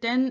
10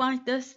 5-10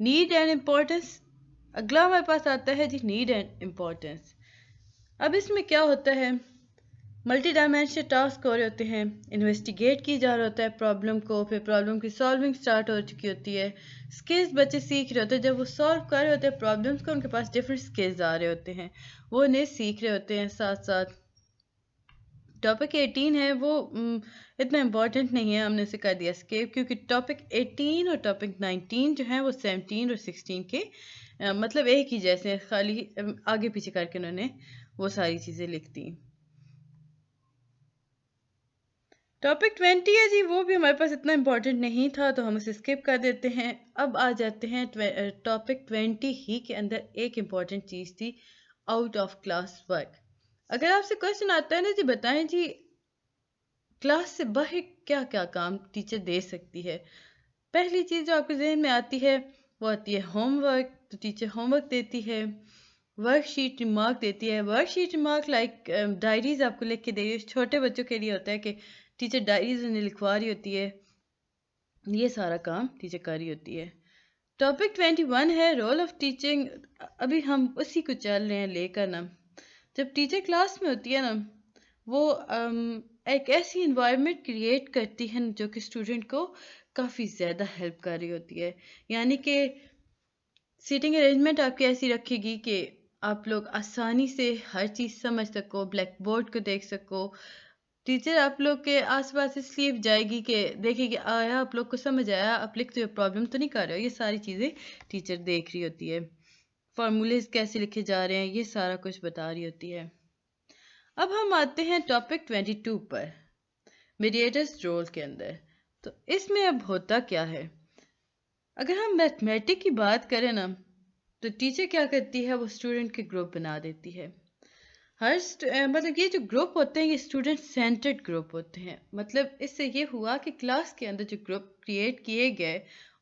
need and importance. اگلا ہمارے پاس آتا ہے جی نیڈ اینڈ امپورٹنس. اب اس میں کیا ہوتا ہے، ملٹی ڈائمینشنل ٹاسک ہو رہے ہوتے ہیں، انویسٹیگیٹ کی جا رہا ہوتا ہے پرابلم کو، پھر پرابلم کی سالونگ سٹارٹ ہو چکی ہوتی ہے، سکلز بچے سیکھ رہے ہوتے ہیں. جب وہ سالو کر رہے ہوتے ہیں پرابلمس کو، ان کے پاس ڈفرینٹ سکلز آ رہے ہوتے ہیں، وہ انہیں سیکھ رہے ہوتے ہیں ساتھ ساتھ. ٹاپک 18 ہے وہ اتنا امپورٹنٹ نہیں ہے، ہم نے اسے کر دیا اسکیپ، کیونکہ ٹاپک 18 اور ٹاپک 19 جو ہیں وہ 17 اور 16 کے مطلب ایک ہی جیسے ہیں، خالی آگے پیچھے کر کے انہوں نے وہ ساری چیزیں لکھ دی. ٹاپک 20 ہے جی، وہ بھی ہمارے پاس اتنا امپورٹنٹ نہیں تھا تو ہم اسے اسکپ کر دیتے ہیں. اب آ جاتے ہیں ٹاپک 20 ہی کے اندر ایک امپورٹنٹ چیز تھی، آؤٹ آف کلاس ورک. اگر آپ سے کوشچن آتا ہے نا جی بتائیں جی کلاس سے باہر کیا کیا کام ٹیچر دے سکتی ہے، پہلی چیز جو آپ کے ذہن میں آتی ہے وہ آتی ہے ہوم ورک. تو ٹیچر ہوم ورک دیتی ہے، ورک شیٹ ریمارک دیتی ہے. Work sheet remark like diaries آپ کو لکھ کے دے رہی ہے، چھوٹے بچوں کے لیے ہوتا ہے کہ ٹیچر ڈائریز انہیں لکھوا رہی ہوتی ہے، یہ سارا کام ٹیچر کر رہی ہوتی ہے. ٹاپک 21 ہے رول آف ٹیچنگ. ابھی ہم اسی کو چل رہے ہیں لے کر نا. جب ٹیچر کلاس میں ہوتی ہے نا، وہ ایک ایسی انوائرمنٹ کریٹ کرتی ہے جو کہ اسٹوڈنٹ کو کافی زیادہ ہیلپ کر رہی ہوتی ہے. یعنی کہ سیٹنگ ارینجمنٹ آپ کی ایسی رکھے گی کہ آپ لوگ آسانی سے ہر چیز سمجھ سکو، بلیک بورڈ کو دیکھ سکو. ٹیچر آپ لوگ کے آس پاس اس لیے جائے گی کہ دیکھے کہ آیا آپ لوگ کو سمجھ آیا، آپ لکھتے ہوئے پرابلم تو نہیں کر رہے ہو. یہ ساری چیزیں ٹیچر دیکھ رہی ہوتی ہے، فارمولیز کیسے لکھے جا رہے ہیں یہ سارا کچھ بتا رہی ہوتی ہے. اب ہم آتے ہیں ٹاپک 22 پر، میڈیٹرز رول کے اندر. تو اس میں اب ہوتا کیا ہے، اگر ہم میتھمیٹک کی بات کریں نا تو ٹیچر کیا کرتی ہے، وہ اسٹوڈنٹ کے گروپ بنا دیتی ہے. مطلب یہ جو گروپ ہوتے ہیں یہ اسٹوڈنٹ سینٹرڈ گروپ ہوتے ہیں. مطلب اس سے یہ ہوا کہ کلاس کے اندر جو گروپ کریٹ کیے گئے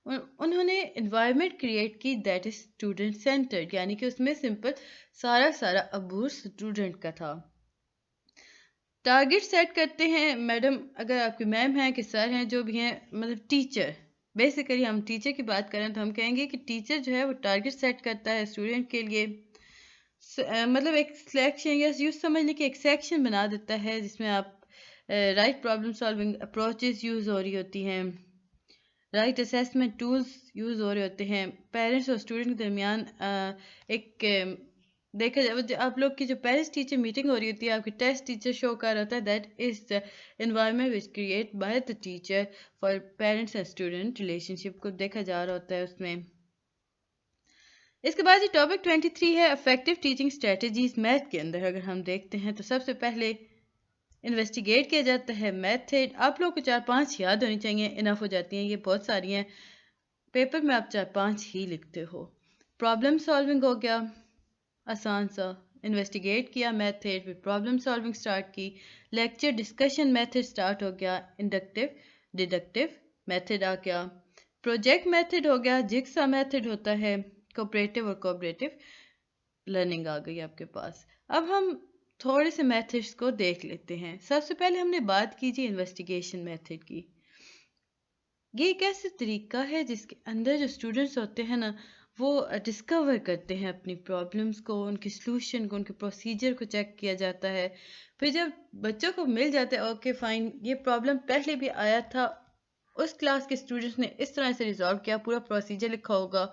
انہوں نے انوائرمنٹ کریٹ کی دیٹ از اسٹوڈنٹ سینٹرڈ، یعنی کہ اس میں سمپل سارا عبور اسٹوڈنٹ کا تھا. ٹارگٹ سیٹ کرتے ہیں میڈم، اگر آپ کی میم ہیں کہ سر ہیں جو بھی ہیں، مطلب ٹیچر، بیسیکلی ہم ٹیچر کی بات کریں تو ہم کہیں گے کہ ٹیچر جو ہے وہ ٹارگٹ سیٹ کرتا ہے اسٹوڈنٹ کے لیے. مطلب ایک سلیکشن یا یوں سمجھ لیں کہ ایک سیکشن بنا دیتا ہے جس میں آپ right problem solving approaches use ہو رہی ہوتی ہیں، رائٹ اسیسمنٹ ٹولز یوز ہو رہے ہوتے ہیں. پیرنٹس اور اسٹوڈنٹ کے درمیان ایک دیکھا جائے آپ لوگ کی جو پیرنٹس ٹیچر میٹنگ ہو رہی ہوتی ہے، آپ کی ٹیسٹ ٹیچر شو کر رہا ہوتا ہے that is the environment which create by the teacher for parents and student relationship کو دیکھا جا رہا ہوتا ہے اس میں. اس کے بعد یہ ٹاپک 23 ہے افیکٹو ٹیچنگ اسٹریٹجیز. میتھ کے اندر اگر ہم دیکھتے ہیں تو سب سے پہلے انویسٹیگیٹ کیا جاتا ہے میتھڈ. آپ لوگوں کو 4-5 یاد ہونی چاہیے، انف ہو جاتی ہیں، یہ بہت ساری ہیں، پیپر میں آپ 4-5 ہی لکھتے ہو. پرابلم سالونگ ہو گیا آسان سا، انویسٹیگیٹ کیا میتھڈ، پھر پرابلم سالونگ سٹارٹ کی، لیکچر ڈسکشن میتھڈ سٹارٹ ہو گیا، انڈکٹیو ڈیڈکٹیو میتھڈ آ گیا، پروجیکٹ میتھڈ ہو گیا، جگسا میتھڈ ہوتا ہے، کوپریٹو اور کوپریٹو لرننگ آ گئی آپ کے پاس. اب ہم تھوڑے سے میتھڈس کو دیکھ لیتے ہیں. سب سے پہلے ہم نے بات کی جی انویسٹیگیشن میتھڈ کی. یہ ایک ایسا طریقہ ہے جس کے اندر جو اسٹوڈنٹس ہوتے ہیں نا وہ ڈسکور کرتے ہیں اپنی پرابلمس کو، ان کی سلوشن کو، ان کے پروسیجر کو چیک کیا جاتا ہے. پھر جب بچوں کو مل جاتا ہے اوکے فائن یہ پرابلم پہلے بھی آیا تھا، اس کلاس کے اسٹوڈنٹس نے اس طرح سے ریزالو کیا، پورا پروسیجر لکھا ہوگا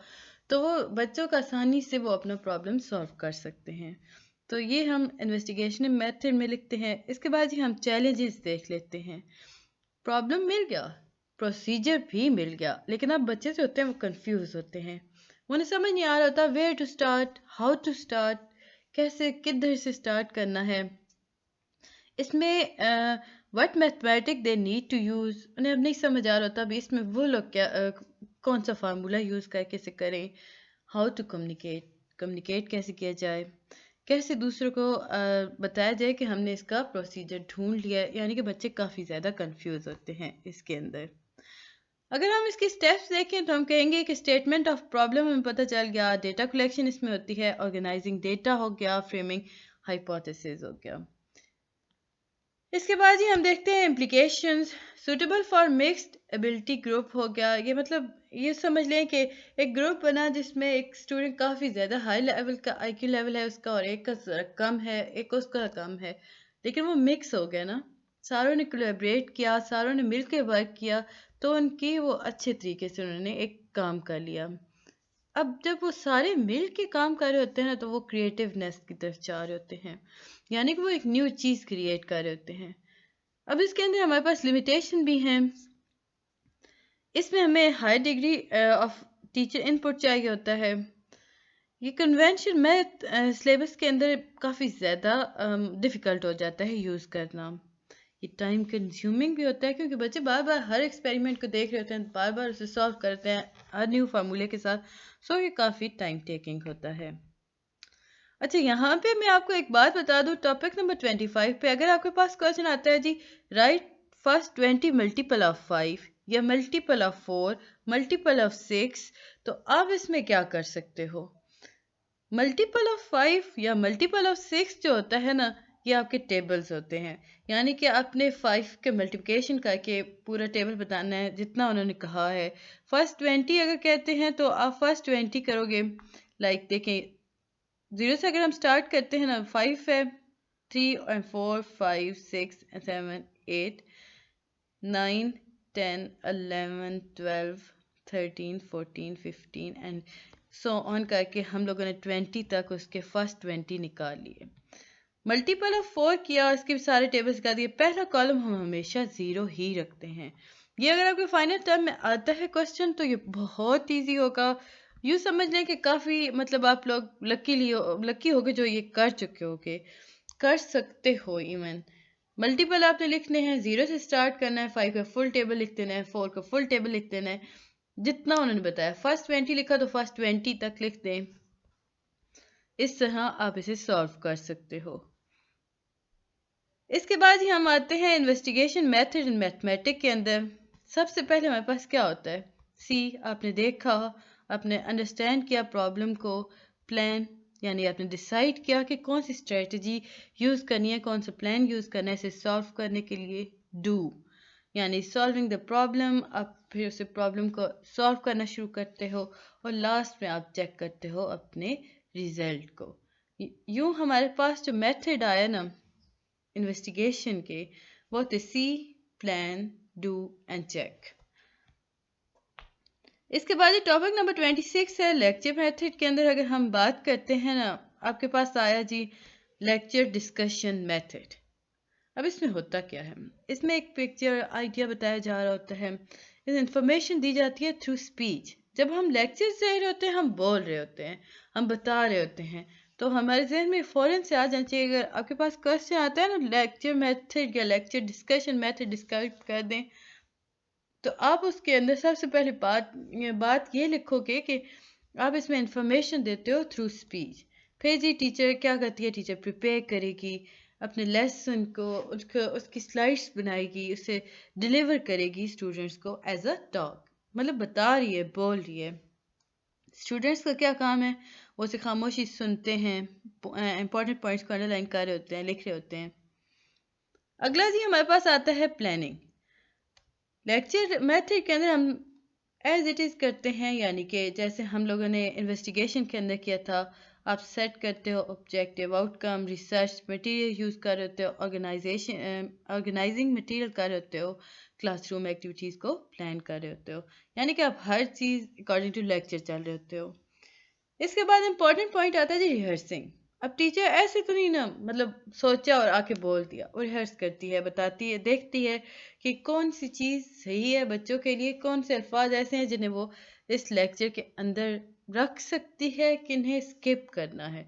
تو وہ بچوں کا آسانی سے وہ اپنا پرابلم سالو کر سکتے ہیں. تو یہ ہم انویسٹیگیشن میتھڈ میں لکھتے ہیں. اس کے بعد ہی ہم چیلنجز دیکھ لیتے ہیں. پرابلم مل گیا، پروسیجر بھی مل گیا، لیکن اب بچے جو ہوتے ہیں وہ کنفیوز ہوتے ہیں، انہیں سمجھ نہیں آ رہا ہوتا where to start, how to start, کیسے کدھر سے اسٹارٹ کرنا ہے. اس میں what mathematic they need to use, انہیں اب نہیں سمجھ آ رہا ہوتا ابھی اس میں وہ لوگ کیا کون سا فارمولا یوز کر کیسے کریں، ہاؤ ٹو کمیونیکیٹ کیسے کیا جائے، کیسے دوسروں کو بتایا جائے کہ ہم نے اس کا پروسیجر ڈھونڈ لیا. یعنی کہ بچے کافی زیادہ کنفیوز ہوتے ہیں اس کے اندر. اگر ہم اس کے سٹیپس دیکھیں تو ہم کہیں گے کہ اسٹیٹمنٹ آف پرابلم ہمیں پتہ چل گیا، ڈیٹا کلیکشن اس میں ہوتی ہے، آرگنائزنگ ڈیٹا ہو گیا، فریمنگ ہائپوتھیسز ہو گیا. اس کے بعد ہی ہم دیکھتے ہیں implications. Suitable for mixed ability group ہو گیا، یہ مطلب یہ سمجھ لیں کہ ایک گروپ بنا جس میں ایک اسٹوڈنٹ کافی زیادہ ہائی لیول کا آئی کیو لیول ہے اس کا، اور ایک کا ذرا کم ہے، ایک اس کا کم ہے، لیکن وہ مکس ہو گیا نا، ساروں نے کولیبریٹ کیا، ساروں نے مل کے ورک کیا، تو ان کی وہ اچھے طریقے سے انہوں نے ایک کام کر لیا۔ اب جب وہ سارے مل کے کام کر رہے ہوتے ہیں نا تو وہ کریٹیونیس کی طرف جا رہے ہوتے ہیں، یعنی کہ وہ ایک نیو چیز کریٹ کر رہے ہوتے ہیں۔ اب اس کے اندر ہمارے پاس لمیٹیشن بھی ہیں، اس میں ہمیں ہائی ڈگری آف ٹیچر ان پٹ چاہیے ہوتا ہے۔ یہ کنونشن میتھ سلیبس کے اندر کافی زیادہ ڈیفیکلٹ ہو جاتا ہے یوز کرنا، یہ ٹائم کنزیومنگ بھی ہوتا ہے کیونکہ بچے بار بار ہر ایکسپیریمنٹ کو دیکھ رہے ہوتے ہیں، بار بار اسے سالو کرتے ہیں ہر نیو فارمولے کے ساتھ، سو یہ کافی ٹائم ٹیکنگ ہوتا ہے۔ اچھا یہاں پہ میں آپ کو ایک بات بتا دوں، ٹاپک نمبر 25 پہ اگر آپ کے پاس کوشچن آتا ہے جی رائٹ فرسٹ 20 ملٹیپل آف 5 یا ملٹیپل آف 4 ملٹیپل آف 6، تو آپ اس میں کیا کر سکتے ہو؟ ملٹیپل آف 5 یا ملٹیپل آف 6 جو ہوتا ہے نا، یہ آپ کے ٹیبلز ہوتے ہیں، یعنی کہ آپ نے 5 کے ملٹیپلیکیشن کر کے پورا ٹیبل بتانا ہے جتنا انہوں نے کہا ہے۔ فرسٹ 20 اگر کہتے ہیں تو آپ فرسٹ 20 کرو گے، لائک دیکھیں 0 سے اگر ہم سٹارٹ کرتے ہیں نا، 5 ہے، 3 and 4 5 6 and 7 8 9 10 11 12 13 14 15 and سو آن کر کے ہم لوگوں نے 20 تک اس کے فرسٹ 20 نکال لیے۔ ملٹیپل آف 4 کیا، اس کے سارے ٹیبلز کا دیے، پہلا کالم ہم ہمیشہ 0 ہی رکھتے ہیں۔ یہ اگر آپ کے فائنل ٹرم میں آتا ہے کوشچن تو یہ بہت ایزی ہوگا، یوں سمجھ لیں کہ کافی مطلب آپ لوگ لکی ہوگے جو یہ کر چکے ہوگے، کر سکتے ہو ایون۔ ملٹیپل آپ نے لکھنے ہیں، 0 سے سٹارٹ کرنا ہے، 5 کا فل ٹیبل لکھ دینا ہے، 4 کا فل ٹیبل لکھ دینا ہے، جتنا انہوں نے بتایا۔ فرسٹ 20 لکھا تو فرسٹ 20 تک لکھ دیں، اس طرح آپ اسے سالو کر سکتے ہو۔ اس کے بعد ہی ہم آتے ہیں انویسٹیگیشن میتھڈ ان میتھمیٹک کے اندر۔ سب سے پہلے ہمارے پاس کیا ہوتا ہے؟ سی، آپ نے دیکھا، آپ نے انڈرسٹینڈ کیا پرابلم کو، پلان یعنی آپ نے ڈیسائیڈ کیا کہ کون سی اسٹریٹجی یوز کرنی ہے، کون سا پلان یوز کرنا ہے اسے سالو کرنے کے لیے۔ ڈو یعنی سالونگ دا پرابلم، آپ پھر اسے پرابلم کو سالو کرنا شروع کرتے ہو، اور لاسٹ میں آپ چیک کرتے ہو اپنے ریزلٹ کو۔ یوں ہمارے پاس جو میتھڈ آیا نا انویسٹیگیشن کے، وہ تھے سی، پلان، ڈو اینڈ چیک۔ اس کے بعد ٹاپک نمبر 26 ہے لیکچر میتھڈ کے اندر اگر ہم بات کرتے ہیں نا، آپ کے پاس آیا جی لیکچر ڈسکشن میتھڈ۔ اب اس میں ہوتا کیا ہے؟ اس میں ایک پکچر آئیڈیا بتایا جا رہا ہوتا ہے، انفارمیشن دی جاتی ہے تھرو اسپیچ۔ جب ہم لیکچر دے رہے ہوتے ہیں، ہم بول رہے ہوتے ہیں، ہم بتا رہے ہوتے ہیں، تو ہمارے ذہن میں فوراً سے آ جانا چاہیے، اگر آپ کے پاس کوشچن آتا ہے نا لیکچر میتھڈ یا لیکچر ڈسکشن میتھڈ ڈسکرائب کر دیں، تو آپ اس کے اندر سب سے پہلے بات یہ لکھو گے کہ آپ اس میں انفارمیشن دیتے ہو تھرو اسپیچ۔ پھر جی ٹیچر کیا کرتی ہے؟ ٹیچر پریپیئر کرے گی اپنے لیسن کو، اس کی سلائڈس بنائے گی، اسے ڈیلیور کرے گی اسٹوڈنٹس کو ایز اے ٹاک، مطلب بتا رہی ہے، بول رہی ہے۔ اسٹوڈنٹس کا کیا کام ہے؟ وہ اسے خاموشی سنتے ہیں، امپورٹنٹ پوائنٹس کو انڈر لائن کر رہے ہوتے ہیں، لکھ رہے ہوتے ہیں۔ اگلا جی ہمارے پاس آتا ہے پلاننگ۔ لیکچر میتھڈ کے اندر ہم ایز اٹ از کرتے ہیں، یعنی کہ جیسے ہم لوگوں نے انویسٹیگیشن کے اندر کیا تھا، آپ سیٹ کرتے ہو objective, outcome, research material use کر رہے ہوتے ہو، آرگنائزنگ مٹیریل کر رہے ہوتے ہو، کلاس روم ایکٹیویٹیز کو پلان کر رہے ہوتے ہو، یعنی کہ آپ ہر چیز اکارڈنگ ٹو لیکچر چل رہے ہوتے ہو۔ اس کے بعد امپورٹنٹ پوائنٹ آتا ہے جی ریہرسنگ۔ اب ٹیچر ایسے تو نہیں نا مطلب سوچا اور آ کے بول دیا، وہ ریہرس کرتی ہے، بتاتی ہے، دیکھتی ہے کہ کون سی چیز صحیح ہے بچوں کے لیے، کون سے الفاظ ایسے ہیں جنہیں وہ اس لیکچر کے اندر رکھ سکتی ہے، کنہیں اسکپ کرنا ہے۔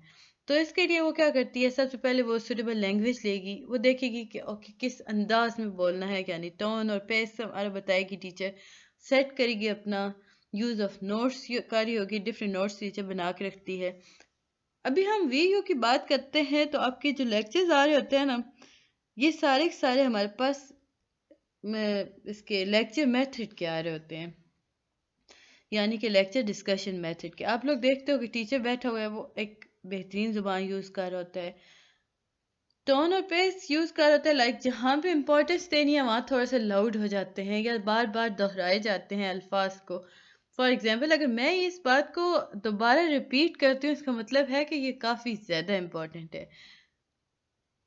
تو اس کے لیے وہ کیا کرتی ہے؟ سب سے پہلے وہ سوٹیبل لینگویج لے گی، وہ دیکھے گی کہ اوکے کس انداز میں بولنا ہے، یعنی ٹون اور پیس ہمارا بتائے گی ٹیچر، سیٹ کرے گی اپنا یوز آف نوٹس کاری ہوگی، ڈفرینٹ نوٹس ٹیچر بنا کے رکھتی ہے۔ ابھی ہم ویڈیو کی بات کرتے ہیں تو آپ کے جو لیکچرز آ رہے ہوتے ہیں نا، یہ سارے سارے ہمارے پاس اس کے لیکچر میتھڈ کے آ رہے ہوتے ہیں، یعنی کہ لیکچر ڈسکشن میتھڈ کے۔ آپ لوگ دیکھتے ہو کہ ٹیچر بیٹھا ہوا ہے، وہ ایک بہترین زبان یوز کر رہا ہوتا ہے، ٹون اور پیس یوز کر رہا ہوتا ہے، لائک جہاں پہ امپورٹنس دینی ہے وہاں تھوڑا سا لاؤڈ ہو جاتے ہیں یا بار بار دہرائے جاتے ہیں الفاظ کو۔ فار ایگزامپل اگر میں اس بات کو دوبارہ ریپیٹ کرتی ہوں اس کا مطلب ہے کہ یہ کافی زیادہ امپورٹنٹ ہے.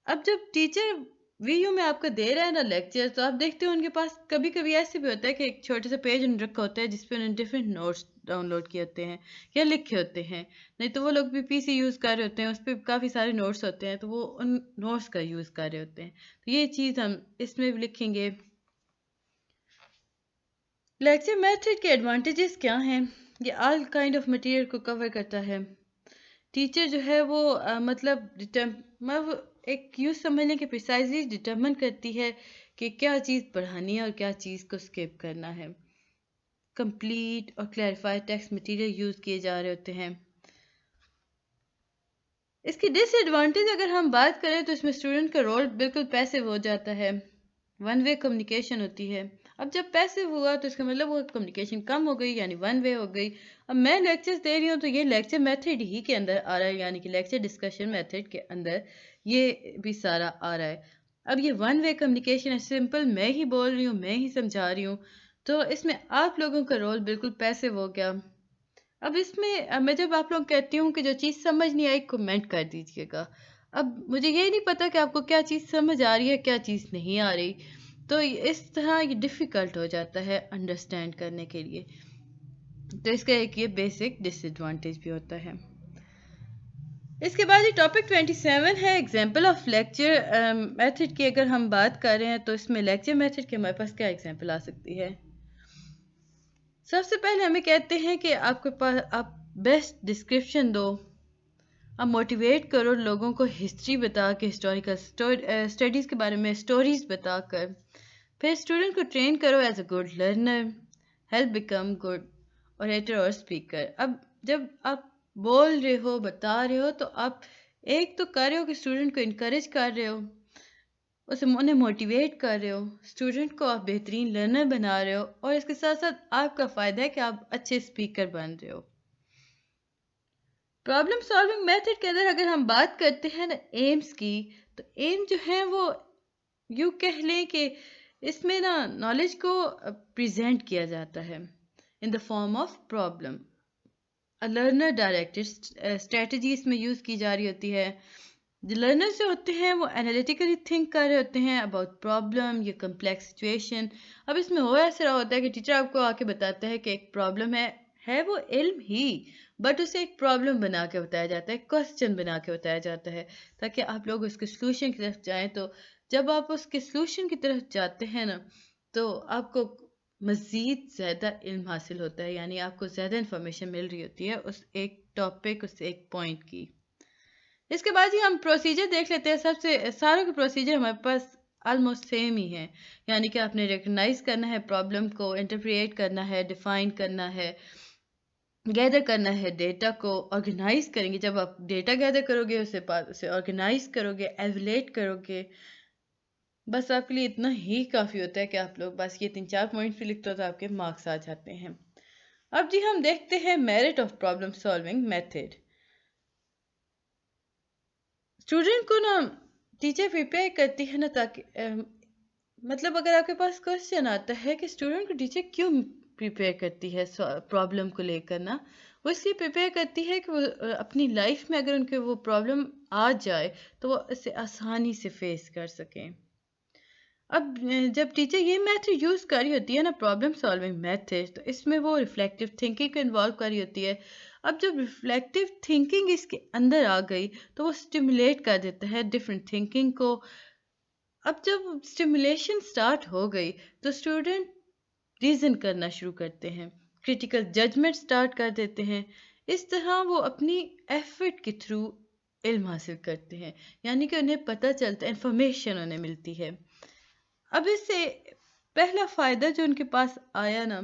اب جب ٹیچر ویڈیو میں آپ کو دے رہا ہے نا لیکچر، تو آپ دیکھتے ہو ان کے پاس کبھی کبھی ایسے بھی ہوتا ہے کہ ایک چھوٹے سے پیج انہوں نے رکھا ہوتا ہے جس پہ انہوں نے ڈفرینٹ نوٹس ڈاؤن لوڈ کیے ہوتے ہیں یا لکھے ہوتے ہیں. نہیں تو وہ لوگ بھی پی سی یوز کر رہے ہوتے ہیں، اس پہ کافی سارے نوٹس ہوتے ہیں، تو وہ ان نوٹس کا یوز کر رہے ہوتے ہیں. تو یہ چیز ہم اس میں بھی لکھیں گے. لیکچر میتھڈ کے ایڈوانٹیجز کیا ہیں؟ یہ آل کائنڈ آف مٹیریل کو کور کرتا ہے. ٹیچر جو ہے وہ مطلب ایک یوں سمجھ لیں کہ پریسائزلی ڈٹرمن کرتی ہے کہ کیا چیز پڑھانی ہے اور کیا چیز کو اسکپ کرنا ہے. کمپلیٹ اور کلیریفائی ٹیکسٹ مٹیریل یوز کیے جا رہے ہوتے ہیں. اس کی ڈس ایڈوانٹیج اگر ہم بات کریں تو اس میں اسٹوڈنٹ کا رول بالکل پیسو ہو جاتا ہے. ون وے کمیونیکیشن ہوتی ہے. اب جب پیسو ہوا تو اس کا مطلب وہ کمیونیکیشن کم ہو گئی، یعنی ون وے ہو گئی. اب میں لیکچرز دے رہی ہوں تو یہ لیکچر میتھڈ ہی کے اندر آ رہا ہے، یعنی کہ لیکچر ڈسکشن میتھڈ کے اندر یہ بھی سارا آ رہا ہے. اب یہ ون وے کمیونیکیشن ہے، سمپل میں ہی بول رہی ہوں، میں ہی سمجھا رہی ہوں، تو اس میں آپ لوگوں کا رول بالکل پیسو ہو گیا. اب اس میں جب آپ لوگ کہتی ہوں کہ جو چیز سمجھ نہیں آئی کمنٹ کر دیجیے گا. اب مجھے یہ نہیں پتا کہ آپ کو کیا چیز سمجھ آ رہی ہے کیا چیز نہیں آ رہی، تو اس طرح یہ ڈیفیکلٹ ہو جاتا ہے انڈرسٹینڈ کرنے کے لیے. تو اس کا ایک یہ بیسک ڈس ایڈوانٹیج بھی ہوتا ہے. اس کے بعد یہ ٹاپک 27 ہے ایگزامپل آف لیکچر میتھڈ کی. اگر ہم بات کر رہے ہیں تو اس میں لیکچر میتھڈ کے ہمارے پاس کیا ایگزامپل آ سکتی ہے؟ سب سے پہلے ہمیں کہتے ہیں کہ آپ بیسٹ ڈسکرپشن دو. آپ موٹیویٹ کرو لوگوں کو ہسٹری بتا کے، ہسٹوریکل اسٹڈیز کے بارے میں اسٹوریز بتا کر. پھر اسٹوڈنٹ کو ٹرین کرو as a good learner, help become good orator اور اسپیکر. اب جب آپ بول رہے ہو، بتا رہے ہو، تو آپ ایک تو کر رہے ہو کہ اسٹوڈنٹ کو انکریج کر رہے ہو، اسے انہیں موٹیویٹ کر رہے ہو، اسٹوڈنٹ کو آپ بہترین لرنر بنا رہے ہو، اور اس کے ساتھ ساتھ آپ کا فائدہ ہے کہ آپ اچھے اسپیکر بن رہے ہو. پرابلم سالونگ میتھڈ کے اندر اگر ہم بات کرتے ہیں نا ایمز کی، تو ایم جو ہے وہ یوں کہہ لیں کہ اس میں نا نالج کو پریزنٹ کیا جاتا ہے in the form of problem. Learner directed strategy اس میں یوز کی جا رہی ہوتی ہے. جو لرنرز جو ہوتے ہیں وہ انالیٹیکلی تھنک کر رہے ہوتے ہیں اباؤٹ پرابلم یا کمپلیکس سچویشن. اب اس میں ہو ایسا رہا ہوتا ہے کہ ٹیچر آپ کو آ کے بتاتا ہے کہ ایک پرابلم ہے وہ علم ہی، بٹ اسے ایک پرابلم بنا کے بتایا جاتا ہے، ایک کوسچن بنا کے بتایا جاتا ہے تاکہ آپ لوگ اس کے سلوشن کی طرف جائیں. تو جب آپ اس کے سلوشن کی طرف جاتے ہیں نا تو آپ کو مزید زیادہ علم حاصل ہوتا ہے، یعنی آپ کو زیادہ انفارمیشن مل رہی ہوتی ہے اس ایک ٹاپک، اس ایک پوائنٹ کی. اس کے بعد ہی ہم پروسیجر دیکھ لیتے ہیں. سب سے ساروں کے پروسیجر ہمارے پاس آلموسٹ سیم ہی ہیں، یعنی کہ آپ نے ریکگنائز کرنا ہے پرابلم کو، انٹرپریٹ کرنا ہے، ڈیفائن کرنا ہے، گیدر کرنا ہے ڈیٹا کو، آرگنائز کریں گے. جب آپ ڈیٹا گیدر کرو گے اسے آرگنائز کرو گے، ایویلیٹ کرو گے. بس آپ کے لیے اتنا ہی کافی ہوتا ہے کہ آپ لوگ بس یہ 3-4 پوائنٹس بھی لکھتے ہو تو آپ کے مارکس آ جاتے ہیں. اب جی ہم دیکھتے ہیں merit of problem solving method. Student کو نا ٹیچر پریپیئر کرتی ہے نا تاکہ مطلب اگر آپ کے پاس کوشچن آتا ہے کہ اسٹوڈنٹ کو ٹیچر کیوں پریپیئر کرتی ہے پرابلم کو لے کر نا، وہ اس لیے پریپیئر کرتی ہے کہ وہ اپنی لائف میں اگر ان کے وہ پرابلم آ جائے تو وہ اسے آسانی سے فیس کر سکیں. اب جب ٹیچر یہ میتھڈ یوز کر رہی ہوتی ہے نا پرابلم سالونگ میتھڈ، تو اس میں وہ ریفلیکٹیو تھنکنگ کو انوالو کر رہی ہوتی ہے. اب جب ریفلیکٹیو تھنکنگ اس کے اندر آ گئی تو وہ اسٹیمولیٹ کر دیتا ہے ڈفرینٹ تھنکنگ کو. اب جب اسٹیمولیشن سٹارٹ ہو گئی تو اسٹوڈنٹ ریزن کرنا شروع کرتے ہیں، کریٹیکل ججمنٹ سٹارٹ کر دیتے ہیں. اس طرح وہ اپنی ایفرٹ کے تھرو علم حاصل کرتے ہیں، یعنی کہ انہیں پتہ چلتا ہے، انفارمیشن انہیں ملتی ہے. اب اس سے پہلا فائدہ جو ان کے پاس آیا نا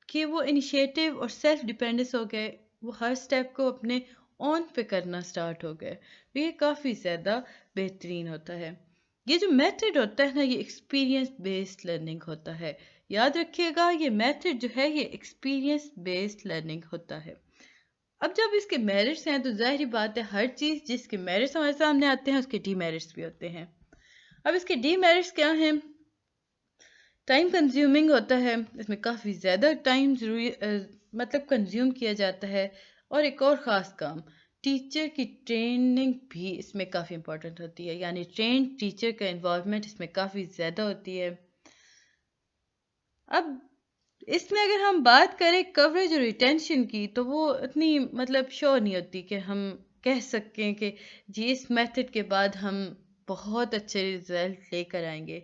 کہ وہ انیشیٹو اور سیلف ڈیپینڈنس ہو گئے، وہ ہر سٹیپ کو اپنے اون پہ کرنا سٹارٹ ہو گئے. یہ کافی زیادہ بہترین ہوتا ہے. یہ جو میتھڈ ہوتا ہے نا یہ ایکسپیرینس بیسڈ لرننگ ہوتا ہے. یاد رکھیے گا یہ میتھڈ جو ہے یہ ایکسپیرینس بیسڈ لرننگ ہوتا ہے. اب جب اس کے میرٹس ہیں تو ظاہری بات ہے ہر چیز جس کے میرٹس ہمارے سامنے آتے ہیں اس کے ڈی میرٹس بھی ہوتے ہیں. اب اس کے ڈی میرٹس کیا ہیں؟ ٹائم کنزیومنگ ہوتا ہے، اس میں کافی زیادہ ٹائم مطلب کنزیوم کیا جاتا ہے. اور ایک اور خاص کام، ٹیچر کی ٹریننگ بھی اس میں کافی امپورٹنٹ ہوتی ہے، یعنی ٹرینڈ ٹیچر کا انوالومنٹ اس میں کافی زیادہ ہوتی ہے. اب اس میں اگر ہم بات کریں کوریج اور ریٹینشن کی، تو وہ اتنی مطلب شور نہیں ہوتی کہ ہم کہہ سکیں کہ جی اس میتھڈ کے بعد ہم بہت اچھے رزلٹ لے کر آئیں گے.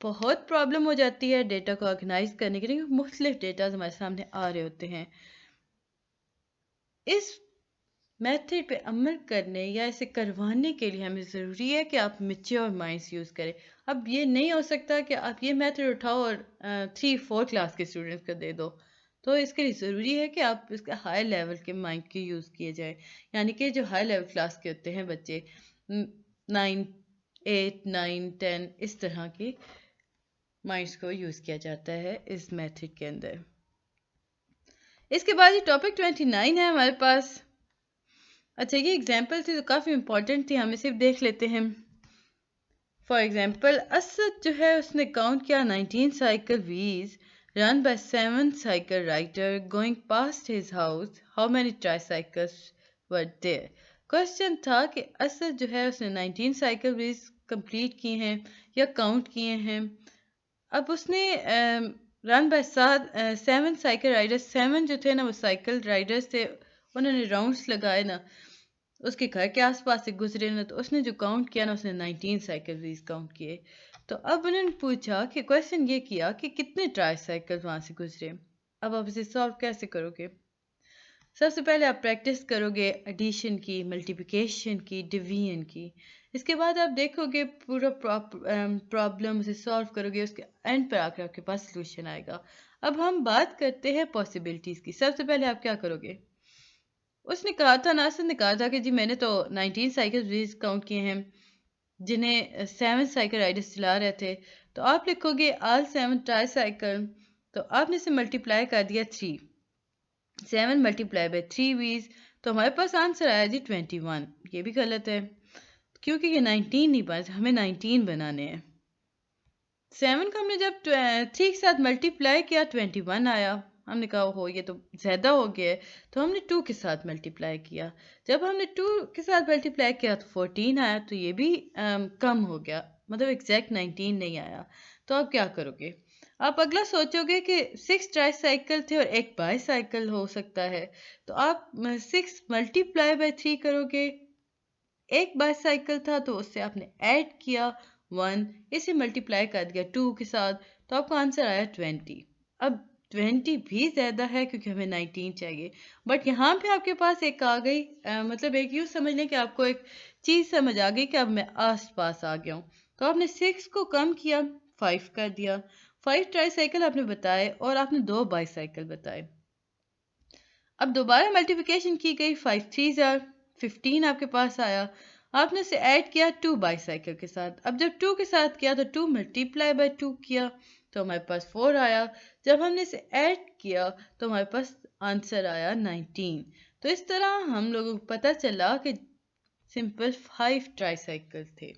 بہت پرابلم ہو جاتی ہے ڈیٹا کو آرگنائز کرنے کے لیے، مختلف ڈیٹاز ہمارے سامنے آ رہے ہوتے ہیں. اس میتھڈ پہ عمل کرنے یا اسے کروانے کے لیے ہمیں ضروری ہے کہ آپ میچیور مائنڈس یوز کریں. اب یہ نہیں ہو سکتا کہ آپ یہ میتھڈ اٹھاؤ اور 3-4 کلاس کے اسٹوڈنٹس کو دے دو. تو اس کے لیے ضروری ہے کہ آپ اس کا ہائی لیول کے مائنڈ کے یوز کیے جائیں، یعنی کہ جو ہائی لیول کلاس کے ہوتے ہیں بچے 9 8 9 10 اس طرح کے مائنڈس کو یوز کیا جاتا ہے اس میتھڈ کے اندر. اس کے بعد یہ ٹاپک 29 ہے ہمارے پاس. اچھا یہ ایگزامپل تھی تو کافی امپورٹنٹ تھی، ہمیں صرف دیکھ لیتے ہیں. فار ایگزامپل اسد جو ہے اس نے کاؤنٹ کیا 19 cycle ways run by 7 cycle rider going past his house. How many tricycles were there? Question تھا کہ اسد جو ہے اس نے 19 سائیکل ویز کمپلیٹ کی ہیں یا کاؤنٹ کیے ہیں. اب اس نے رن بائی 7 سائیکل رائڈر، 7 جو تھے نا وہ سائیکل رائڈرز تھے، انہوں نے راؤنڈس لگائے نا اس کے گھر کے آس پاس سے گزرے نا، تو اس نے جو کاؤنٹ کیا نا اس نے 19 سائیکل ویز کاؤنٹ کیے. تو اب انہوں نے پوچھا کہ کویشچن یہ کیا کہ کتنے ٹرائی سائیکل وہاں سے گزرے. اب آپ اسے سالو کیسے کرو گے؟ سب سے پہلے آپ پریکٹس کرو گے ایڈیشن کی، ملٹیپلیکیشن کی، ڈویژن کی. اس کے بعد آپ دیکھو گے پورا پرابلم اسے سالو کرو گے، اس کے اینڈ پر آ کر آپ کے پاس سلوشن آئے گا. اب ہم بات کرتے ہیں پاسبلٹیز کی. سب سے پہلے آپ کیا کرو گے؟ اس نے کہا تھا، ناصر نے کہا تھا کہ جی میں نے تو 19 سائیکل ویز کاؤنٹ کیے ہیں جنہیں 7 سائیکل رائڈرز چلا رہے تھے. تو آپ لکھو گے آل 7 ٹرائی سائیکل، تو آپ نے اسے ملٹیپلائی کر دیا 3، 7 ملٹیپلائی بائی 3 ویز، تو ہمارے پاس آنسر آیا جی 21. یہ بھی غلط ہے کیونکہ یہ 19 نہیں بنا، ہمیں 19 بنانے ہیں. 7 کو ہم نے جب 3 کے ساتھ ملٹیپلائی کیا 21 آیا. ہم نے کہا ہو یہ تو زیادہ ہو گیا ہے، تو ہم نے 2 کے ساتھ ملٹیپلائی کیا. جب ہم نے 2 کے ساتھ ملٹیپلائی کیا تو 14 آیا، تو یہ بھی کم ہو گیا، مطلب ایگزیکٹ 19 نہیں آیا. تو آپ کیا کرو گے؟ آپ اگلا سوچو گے کہ 6 ٹرائی سائیکل تھے اور ایک بائی سائیکل ہو سکتا ہے، تو آپ 6 ملٹیپلائی بائی 3 کرو گے. ایک بائی سائیکل تھا تو اس سے آپ نے ایڈ کیا 1، اسے ملٹیپلائی کر دیا 2 کے ساتھ، تو آپ کا آنسر آیا 20. اب 20 بھی زیادہ ہے کیونکہ ہمیں 19 چاہیے، بٹ یہاں پہ آپ کے پاس ایک آ گئی، مطلب ایک یوں سمجھ لیں کہ آپ کو ایک چیز سمجھ آ گئی کہ اب میں آس پاس آ گیا ہوں. تو آپ نے 6 کو کم کیا، 5 کر دیا. 5 ٹرائی سائیکل آپ نے بتائے اور آپ نے 2 بائی سائیکل بتائے. اب دوبارہ ملٹیپلیکیشن کی گئی، 5 3 15 آپ کے پاس آیا. آپ نے اسے ایڈ کیا 2 بائی سائیکل کے ساتھ. اب جب 2 کے ساتھ کیا تو 2 ملٹیپلائی بائی 2 کیا تو ہمارے پاس 4 آیا. جب ہم نے اسے ایڈ کیا تو ہمارے پاس آنسر آیا 19. تو اس طرح ہم لوگوں کو پتہ چلا کہ سمپل 5 ٹرائی سائیکل تھے.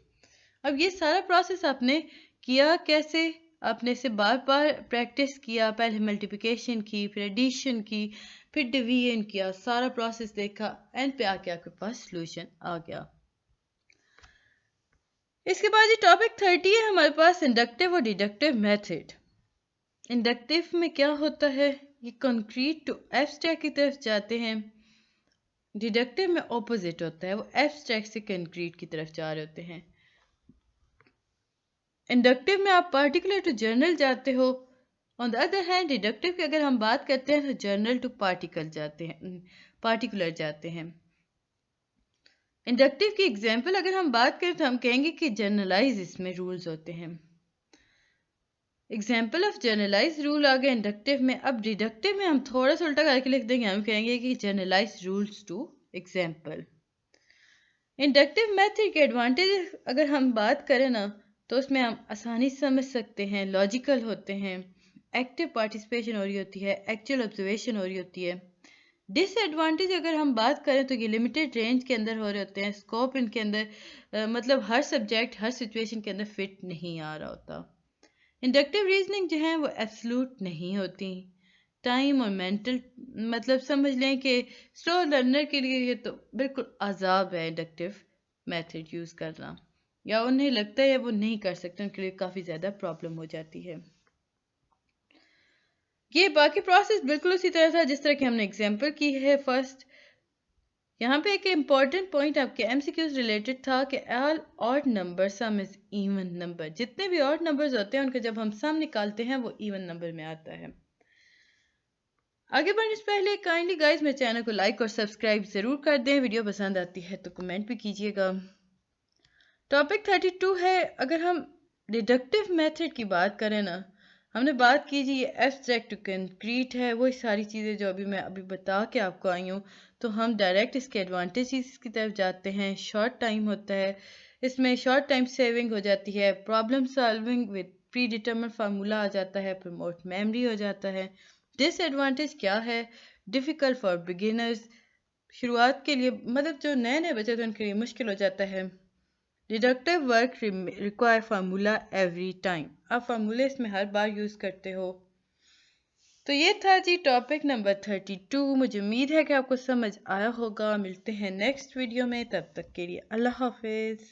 اب یہ سارا پروسیس آپ نے کیا کیسے؟ آپ نے اسے بار بار پریکٹس کیا، پہلے ملٹیپلیکیشن کی، پھر ایڈیشن کی، پھر ڈویژن کیا، سارا پروسیس دیکھا، اینڈ پہ آ کے آپ کے پاس سلوشن آ گیا. اس کے بعد یہ ٹاپک 30 ہے ہمارے پاس، انڈکٹیو اور ڈیڈکٹیو میتھڈ. انڈکٹیو میں کیا ہوتا ہے؟ یہ کنکریٹ ٹو ایبسٹریکٹ کی طرف جاتے ہیں. ڈیڈکٹیو میں اپوزٹ ہوتا ہے، وہ ایبسٹریکٹ سے کنکریٹ کی طرف جا رہے ہوتے ہیں. انڈکٹیو میں آپ پارٹیکولر ٹو جنرل جاتے ہو. آن دا ادر ہینڈ ڈیڈکٹیو کی اگر ہم بات کرتے ہیں تو جنرل ٹو پارٹیکولر جاتے ہیں. انڈکٹیو کی ایگزامپل اگر ہم بات کریں تو ہم کہیں گے کہ جنرلائز اس میں رولز ہوتے ہیں. ایگزامپل آف جنرلائز رول آ گئے انڈکٹیو میں. اب ڈیڈکٹیو میں ہم تھوڑا سا الٹا کر کے لکھ دیں گے، ہم کہیں گے کہ generalise rules to example. Inductive method کے ایڈوانٹیج اگر ہم بات کریں نا تو اس میں ہم آسانی سے سمجھ سکتے ہیں، لاجیکل ہوتے ہیں، ایکٹیو پارٹیسپیشن ہو رہی ہوتی ہے، ایکچوئل آبزرویشن ہو رہی ہوتی ہے. ڈس ایڈوانٹیج اگر ہم بات کریں تو یہ لمیٹیڈ رینج کے اندر ہو رہے ہوتے ہیں، اسکوپ ان کے اندر مطلب ہر سبجیکٹ ہر سچویشن کے اندر فٹ نہیں آ رہا ہوتا. انڈکٹیو ریزننگ جو ہیں وہ ایبسلوٹ نہیں ہوتی. ٹائم اور مینٹل مطلب سمجھ لیں کہ سلو لرنر کے لیے یہ تو بالکل عذاب ہے انڈکٹیو میتھڈ یوز کرنا، یا انہیں لگتا ہے وہ نہیں کر سکتے، ان کے لیے کافی زیادہ پرابلم ہو جاتی ہے۔ یہ باقی پروسیس بالکل اسی طرح تھا جس طرح کہ ہم نے ایگزامپل کی ہے۔ فرسٹ یہاں پہ ایک امپورٹنٹ پوائنٹ آپ کے ایم سی کیوز ریلیٹڈ تھا کہ all odd number sum is even number, جتنے بھی آڈ نمبرز ہوتے ہیں ان کا جب ہم سم نکالتے ہیں وہ ایون نمبر میں آتا ہے۔ آگے بڑھنے سے پہلے کائنڈلی گائز میرے چینل کو لائک اور سبسکرائب ضرور کر دیں، ویڈیو پسند آتی ہے تو کمنٹ بھی کیجیے گا۔ ٹاپک 32 ہے، اگر ہم ڈیڈکٹیو میتھڈ کی بات کریں نا، ہم نے بات کی جی یہ ایبسٹریکٹ ٹو کنکریٹ ہے، وہی ساری چیزیں جو میں بتا کے آپ کو آئی ہوں، تو ہم ڈائریکٹ اس کے ایڈوانٹیجز کی طرف جاتے ہیں۔ شارٹ ٹائم ہوتا ہے، اس میں شارٹ ٹائم سیونگ ہو جاتی ہے، problem solving with predetermined formula آ جاتا ہے، پروموٹ میموری ہو جاتا ہے۔ ڈس ایڈوانٹیج کیا ہے؟ ڈیفیکلٹ فار بگنرز، شروعات کے لیے مطلب جو نئے نئے بچے تو ان کے لیے مشکل ہو جاتا ہے۔ Deductive work require formula every time, آپ فارمولے اس میں ہر بار یوز کرتے ہو۔ تو یہ تھا جی ٹاپک نمبر 32، مجھے امید ہے کہ آپ کو سمجھ آیا ہوگا۔ ملتے ہیں نیکسٹ ویڈیو میں، تب تک کے لیے اللہ حافظ۔